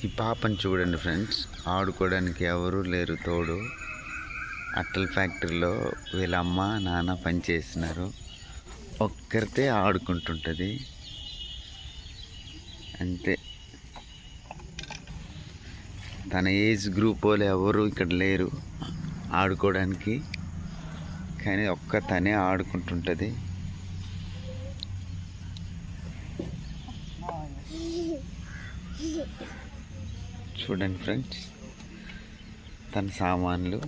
ఈ పాపని చూడండి ఫ్రెండ్స్, ఆడుకోవడానికి ఎవరు లేరు తోడు. అట్టల ఫ్యాక్టరీలో వీళ్ళ అమ్మ నాన్న పనిచేస్తున్నారు. ఒక్కరితే ఆడుకుంటుంటుంది అంతే. తన ఏజ్ గ్రూప్ వాళ్ళు ఎవరు ఇక్కడ లేరు ఆడుకోవడానికి, కానీ తనే ఆడుకుంటుంటుంది. చూడండి ఫ్రెండ్స్, తన సామాన్లు